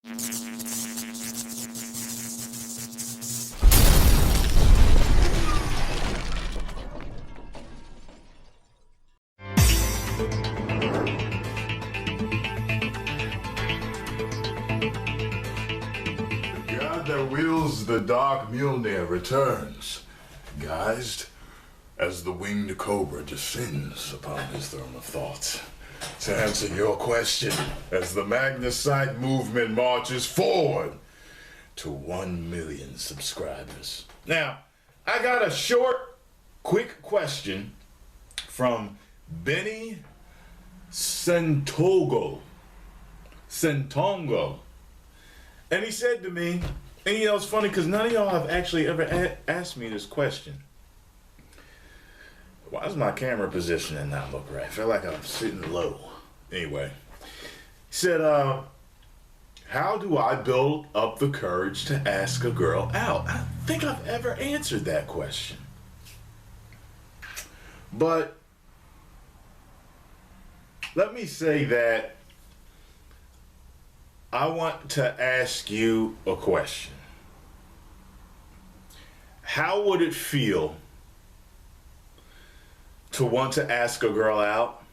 God that wields the dark Mjolnir returns, guised as the winged cobra descends upon his throne of thoughts. To answer your question, as the Magnus side movement marches forward to 1 million subscribers. Now, I got a short, quick question from Benny Sentongo. And he said to me, and you know, it's funny because none of y'all have actually ever asked me this question. Why does my camera positioning not look right? I feel like I'm sitting low. Anyway, he said, how do I build up the courage to ask a girl out? I don't think I've ever answered that question. But let me say that I want to ask you a question. How would it feel to want to ask a girl out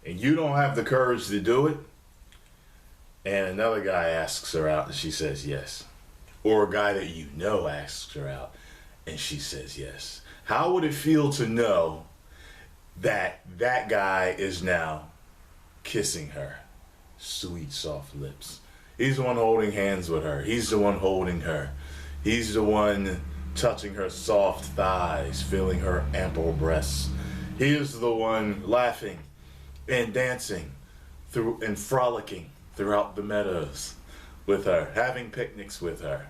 and you don't have the courage to do it, and another guy asks her out and she says yes? Or a guy that you know asks her out and she says yes. How would it feel to know that that guy is now kissing her sweet, soft lips? He's the one holding hands with her. He's the one holding her. He's the one touching her soft thighs, feeling her ample breasts. He is the one laughing and dancing through and frolicking throughout the meadows with her, having picnics with her.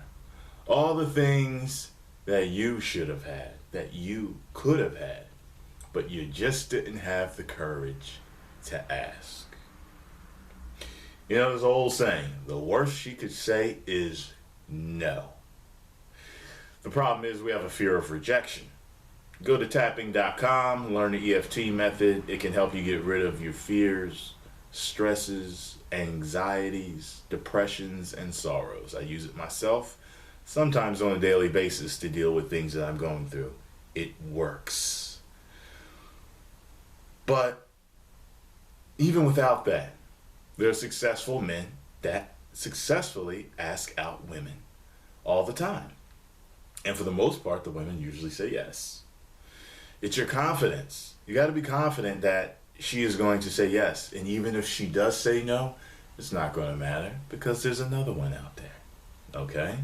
All the things that you should have had, that you could have had, but you just didn't have the courage to ask. You know, there's an old saying, the worst she could say is no. The problem is we have a fear of rejection. Go to tapping.com, learn the EFT method. It can help you get rid of your fears, stresses, anxieties, depressions, and sorrows. I use it myself, sometimes on a daily basis, to deal with things that I'm going through. It works. But even without that, there are successful men that successfully ask out women all the time. And for the most part, the women usually say yes. It's your confidence. You got to be confident that she is going to say yes. And even if she does say no, it's not going to matter because there's another one out there. Okay?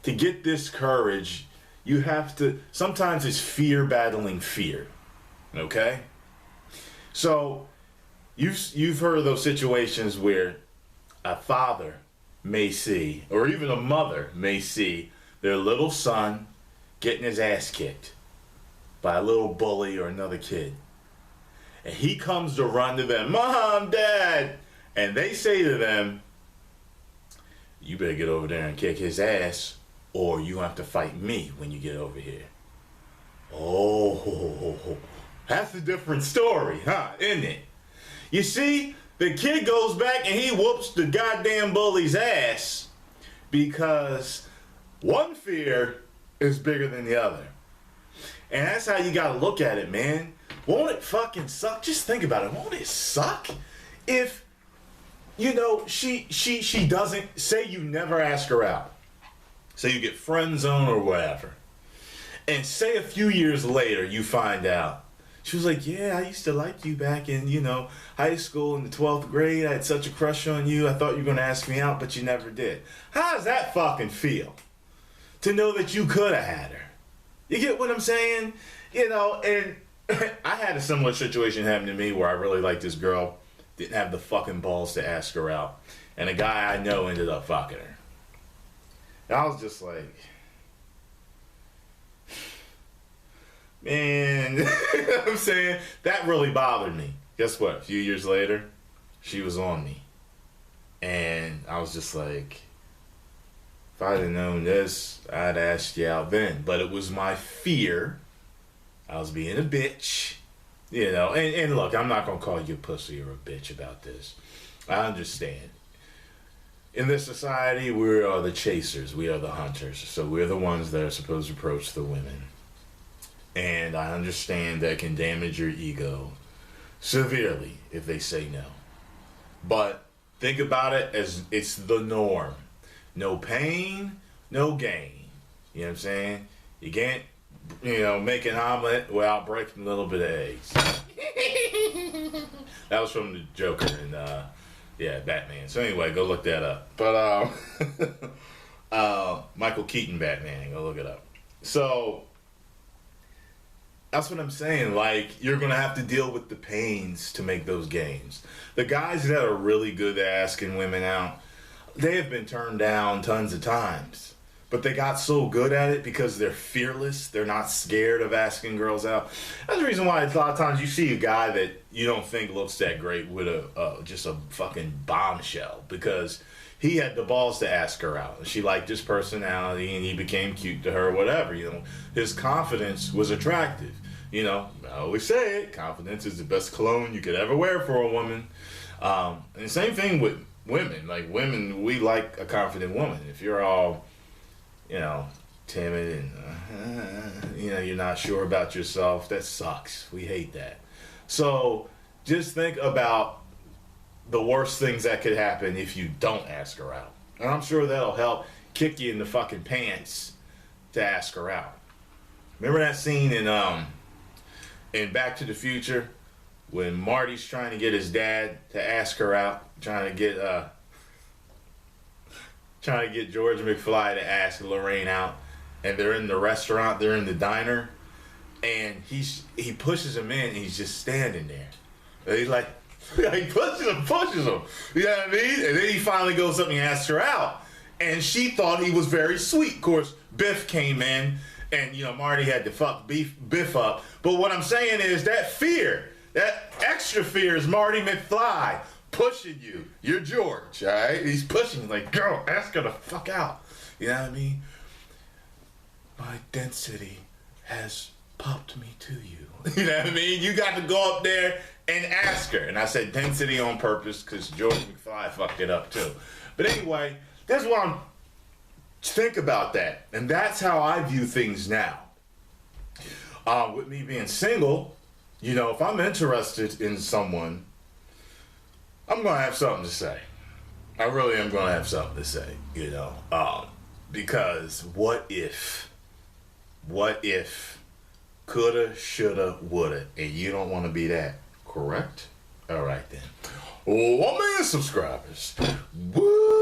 To get this courage, you have to, sometimes it's fear battling fear. Okay? So, You've heard of those situations where a father may see, or even a mother may see, their little son getting his ass kicked by a little bully or another kid. And he comes to run to them, Mom, Dad, and they say to them, you better get over there and kick his ass, or you have to fight me when you get over here. Oh, that's a different story, huh, isn't it? You see, the kid goes back and he whoops the goddamn bully's ass because one fear is bigger than the other. And that's how you gotta look at it, man. Won't it fucking suck? Just think about it. Won't it suck if, you know, she doesn't, say you never ask her out. Say you get friend zone or whatever. And say a few years later you find out. She was like, yeah, I used to like you back in, you know, high school in the 12th grade. I had such a crush on you. I thought you were going to ask me out, but you never did. How does that fucking feel? To know that you could have had her. You get what I'm saying? You know, and I had a similar situation happen to me where I really liked this girl. Didn't have the fucking balls to ask her out. And a guy I know ended up fucking her. And I was just like, man, you know what I'm saying? That really bothered me. Guess what? A few years later, she was on me. And I was just like, if I'd have known this, I'd asked you out then. But it was my fear. I was being a bitch. You know, and look, I'm not going to call you a pussy or a bitch about this. I understand. in this society, we are the chasers. We are the hunters. So we're the ones that are supposed to approach the women. And I understand that can damage your ego severely if they say no. But think about it as it's the norm. No pain, no gain. You know what I'm saying? You can't, make an omelet without breaking a little bit of eggs. That was from the Joker and Batman. So anyway, go look that up. But Michael Keaton Batman, go look it up. So that's what I'm saying. Like, you're gonna have to deal with the pains to make those gains. The guys that are really good at asking women out, they have been turned down tons of times. But they got so good at it because they're fearless. They're not scared of asking girls out. That's the reason why a lot of times you see a guy that you don't think looks that great with just a fucking bombshell, because he had the balls to ask her out. She liked his personality and he became cute to her, whatever. His confidence was attractive. I always say it, confidence is the best cologne you could ever wear for a woman. And the same thing with women. Like, women, we like a confident woman. If you're all timid and, you're not sure about yourself, that sucks. We hate that. So just think about the worst things that could happen if you don't ask her out. And I'm sure that'll help kick you in the fucking pants to ask her out. Remember that scene in Back to the Future when Marty's trying to get his dad to ask her out, trying to get George McFly to ask Lorraine out, and they're in the restaurant, they're in the diner, and he pushes him in, and he's just standing there. And he's like, he pushes him. You know what I mean? And then he finally goes up and asks her out, and she thought he was very sweet. Of course, Biff came in, and Marty had to fuck Biff up. But what I'm saying is that fear, that extra fear, is Marty McFly pushing you. You're George, all right? He's pushing you like, girl, ask her to fuck out. You know what I mean? My density has popped me to you. You know what I mean? You got to go up there and ask her. And I said density on purpose because George McFly fucked it up too. But anyway, that's what I'm... Think about that. And that's how I view things now. With me being single, if I'm interested in someone, I'm going to have something to say. I really am going to have something to say, because what if, coulda, shoulda, woulda, and you don't want to be that, correct? All right then. 1 million subscribers. Woo!